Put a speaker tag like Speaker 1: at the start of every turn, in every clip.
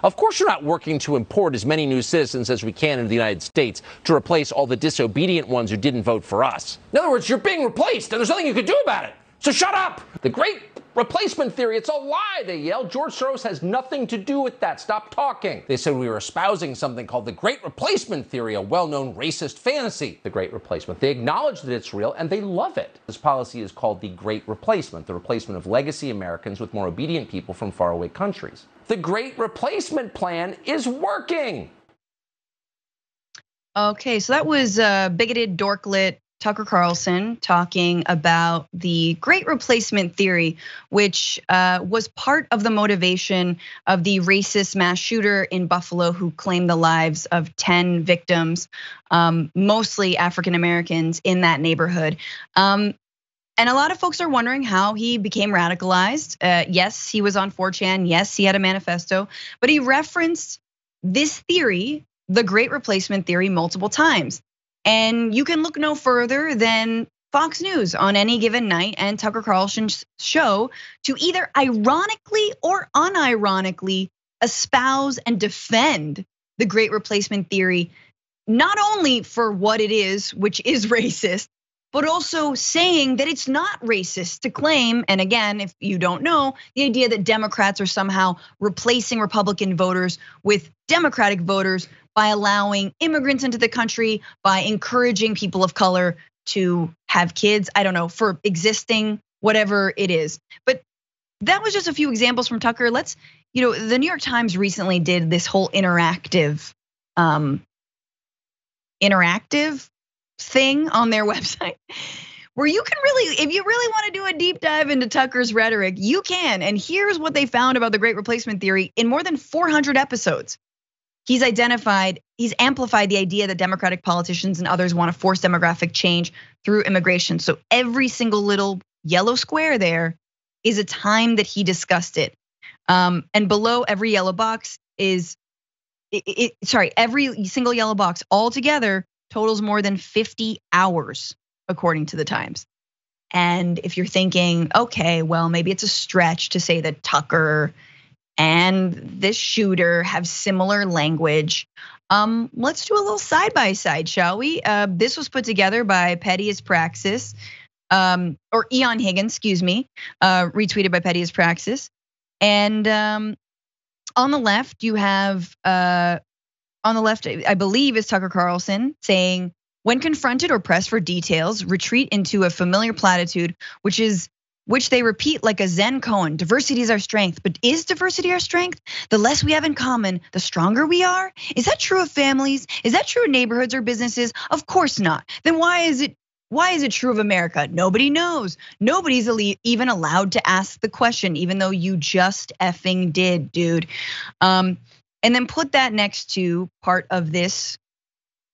Speaker 1: Of course you're not working to import as many new citizens as we can into the United States to replace all the disobedient ones who didn't vote for us. In other words, you're being replaced and there's nothing you can do about it. So shut up. The great replacement theory, it's a lie, they yelled. George Soros has nothing to do with that. Stop talking. They said we were espousing something called the great replacement theory, a well-known racist fantasy. The great replacement. They acknowledge that it's real and they love it. This policy is called the great replacement, the replacement of legacy Americans with more obedient people from faraway countries. The great replacement plan is working.
Speaker 2: Okay, so that was bigoted dorklet Tucker Carlson talking about the great replacement theory, which was part of the motivation of the racist mass shooter in Buffalo who claimed the lives of 10 victims, mostly African Americans in that neighborhood. And a lot of folks are wondering how he became radicalized. Yes, he was on 4chan. Yes, he had a manifesto, but he referenced this theory, the great replacement theory, multiple times. And you can look no further than Fox News on any given night and Tucker Carlson's show to either ironically or unironically espouse and defend the great replacement theory, not only for what it is, which is racist, but also saying that it's not racist to claim, and again, if you don't know, the idea that Democrats are somehow replacing Republican voters with Democratic voters by allowing immigrants into the country, by encouraging people of color to have kids, I don't know, for existing, whatever it is. But that was just a few examples from Tucker. The New York Times recently did this whole interactive thing on their website where you can really, if you really want to do a deep dive into Tucker's rhetoric, you can. And here's what they found about the great replacement theory in more than 400 episodes. He's amplified the idea that Democratic politicians and others want to force demographic change through immigration. So every single little yellow square there is a time that he discussed it. And below every yellow box is, every single yellow box altogether totals more than 50 hours, according to the Times. And if you're thinking, okay, well, maybe it's a stretch to say that Tucker and this shooter have similar language, let's do a little side by side, shall we? This was put together by Pettiest Praxis, or Eon Higgins, excuse me, retweeted by Pettiest Praxis. And on the left, you have, I believe is Tucker Carlson saying, when confronted or pressed for details, retreat into a familiar platitude, which they repeat like a Zen koan. Diversity is our strength, but is diversity our strength? The less we have in common, the stronger we are? Is that true of families? Is that true of neighborhoods or businesses? Of course not. Then why is it true of America? Nobody knows. Nobody's even allowed to ask the question, even though you just effing did, dude. And then put that next to part of this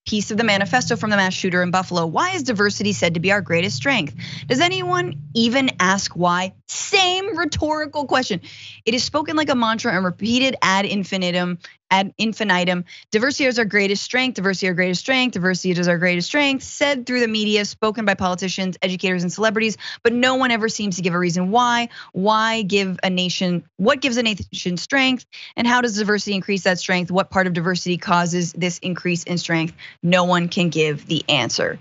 Speaker 2: piece of the manifesto from the mass shooter in Buffalo. Why is diversity said to be our greatest strength? Does anyone even ask why? Same rhetorical question. It is spoken like a mantra and repeated ad infinitum. Diversity is our greatest strength, diversity is our greatest strength, diversity is our greatest strength, said through the media, spoken by politicians, educators, and celebrities, but no one ever seems to give a reason why. What gives a nation strength? And how does diversity increase that strength? What part of diversity causes this increase in strength? No one can give the answer.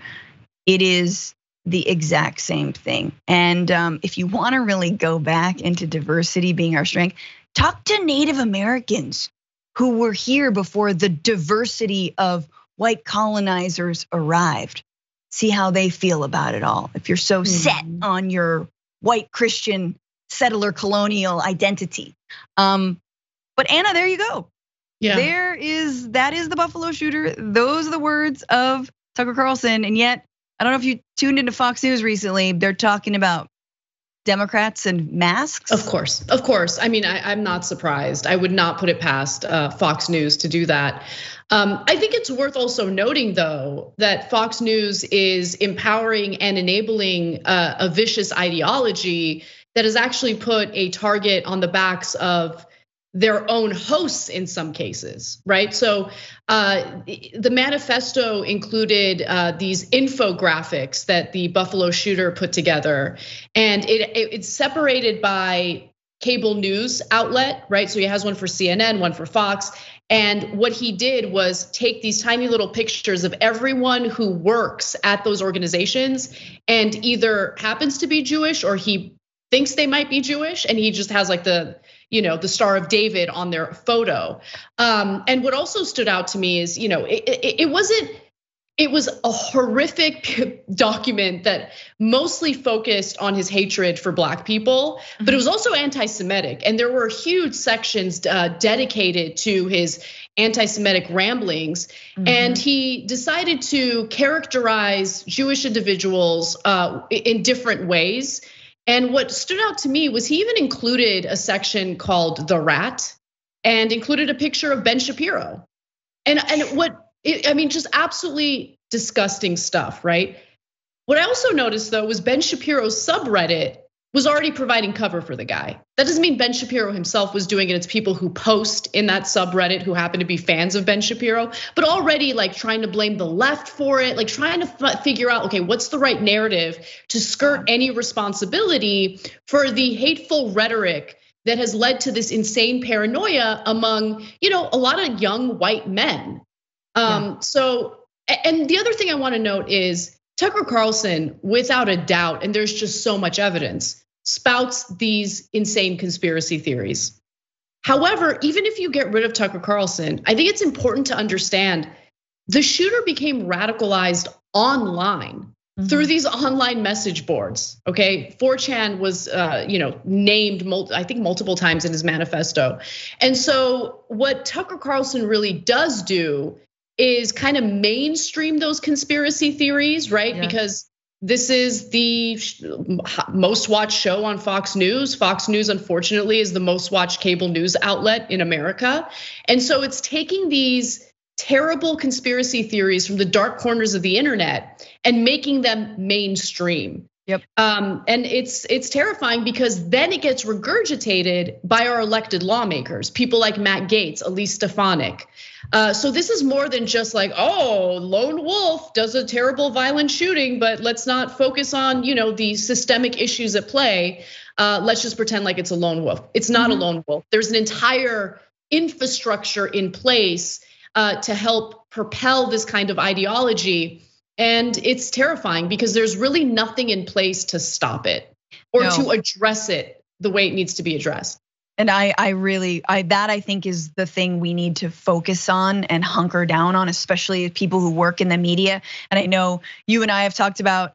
Speaker 2: It is the exact same thing. And if you want to really go back into diversity being our strength, talk to Native Americans who were here before the diversity of white colonizers arrived. See how they feel about it all. If you're so set on your white Christian settler colonial identity. But Anna, there you go. Yeah. That is the Buffalo shooter. Those are the words of Tucker Carlson. And yet, I don't know if you tuned into Fox News recently, they're talking about Democrats and masks?
Speaker 3: Of course. I mean, I'm not surprised. I would not put it past Fox News to do that. I think it's worth also noting, though, that Fox News is empowering and enabling a vicious ideology that has actually put a target on the backs of their own hosts in some cases, right? So the manifesto included these infographics that the Buffalo shooter put together, and it's separated by cable news outlet, right? So he has one for CNN, one for Fox. And what he did was take these tiny little pictures of everyone who works at those organizations and either happens to be Jewish or he thinks they might be Jewish. And he just has like the Star of David on their photo. And what also stood out to me is, it was a horrific document that mostly focused on his hatred for Black people, but it was also anti-Semitic. And there were huge sections dedicated to his anti-Semitic ramblings. And he decided to characterize Jewish individuals in different ways. And what stood out to me was he even included a section called The Rat and included a picture of Ben Shapiro. And just absolutely disgusting stuff, right? What I also noticed though was Ben Shapiro's subreddit was already providing cover for the guy. That doesn't mean Ben Shapiro himself was doing it. It's people who post in that subreddit who happen to be fans of Ben Shapiro, but already like trying to blame the left for it, like trying to figure out, okay, what's the right narrative to skirt any responsibility for the hateful rhetoric that has led to this insane paranoia among, a lot of young white men. So, and the other thing I want to note is Tucker Carlson, without a doubt, and there's just so much evidence, spouts these insane conspiracy theories. However, even if you get rid of Tucker Carlson, I think it's important to understand the shooter became radicalized online through these online message boards. Okay, 4chan was named I think multiple times in his manifesto. And so what Tucker Carlson really does do is kind of mainstream those conspiracy theories, right? Yeah. Because this is the most watched show on Fox News. Fox News, unfortunately, is the most watched cable news outlet in America. And so it's taking these terrible conspiracy theories from the dark corners of the internet and making them mainstream.
Speaker 2: Yep.
Speaker 3: And it's terrifying because then it gets regurgitated by our elected lawmakers, people like Matt Gaetz, Elise Stefanik. So this is more than just like, oh, lone wolf does a terrible violent shooting, but let's not focus on, the systemic issues at play. Let's just pretend like it's a lone wolf. It's not a lone wolf. There's an entire infrastructure in place to help propel this kind of ideology. And it's terrifying because there's really nothing in place to stop it or to address it the way it needs to be addressed.
Speaker 2: And I think is the thing we need to focus on and hunker down on, especially people who work in the media. And I know you and I have talked about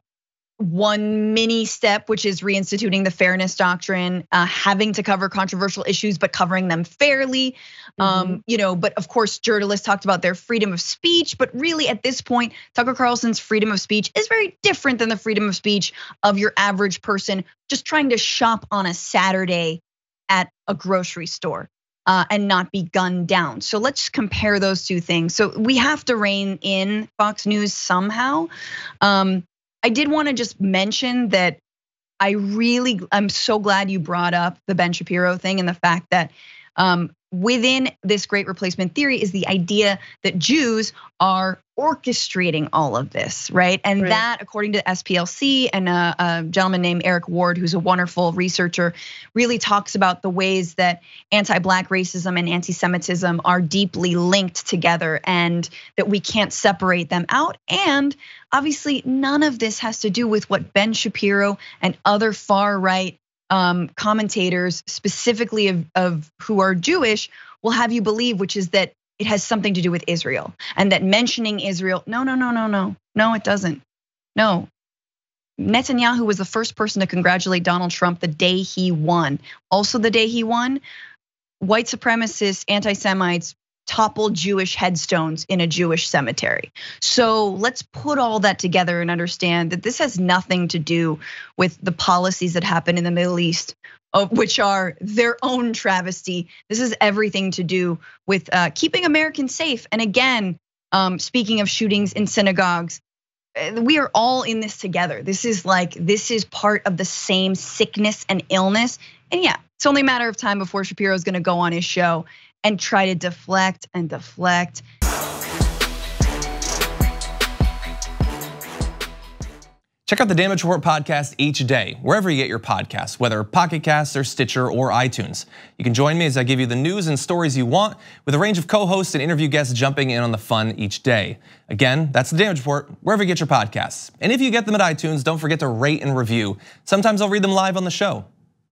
Speaker 2: one mini step, which is reinstituting the fairness doctrine, having to cover controversial issues, but covering them fairly. But of course, journalists talked about their freedom of speech, but really at this point, Tucker Carlson's freedom of speech is very different than the freedom of speech of your average person just trying to shop on a Saturday at a grocery store and not be gunned down. So let's compare those two things. So we have to rein in Fox News somehow. I did want to just mention that I'm so glad you brought up the Ben Shapiro thing and the fact that within this great replacement theory is the idea that Jews are orchestrating all of this, right? And that, according to SPLC and a gentleman named Eric Ward, who's a wonderful researcher, really talks about the ways that anti-Black racism and anti-Semitism are deeply linked together and that we can't separate them out. And obviously, none of this has to do with what Ben Shapiro and other far-right commentators, specifically of who are Jewish, will have you believe, which is that it has something to do with Israel and that mentioning Israel. No, it doesn't. No, Netanyahu was the first person to congratulate Donald Trump the day he won. Also the day he won, white supremacists, anti-Semites toppled Jewish headstones in a Jewish cemetery. So let's put all that together and understand that this has nothing to do with the policies that happen in the Middle East, which are their own travesty. This is everything to do with keeping Americans safe. And again, speaking of shootings in synagogues, we are all in this together. This is part of the same sickness and illness. And yeah, it's only a matter of time before Shapiro is gonna go on his show and try to deflect and deflect.
Speaker 4: Check out the Damage Report podcast each day, wherever you get your podcasts, whether Pocket Casts or Stitcher or iTunes. You can join me as I give you the news and stories you want, with a range of co-hosts and interview guests jumping in on the fun each day. Again, that's the Damage Report, wherever you get your podcasts. And if you get them at iTunes, don't forget to rate and review. Sometimes I'll read them live on the show.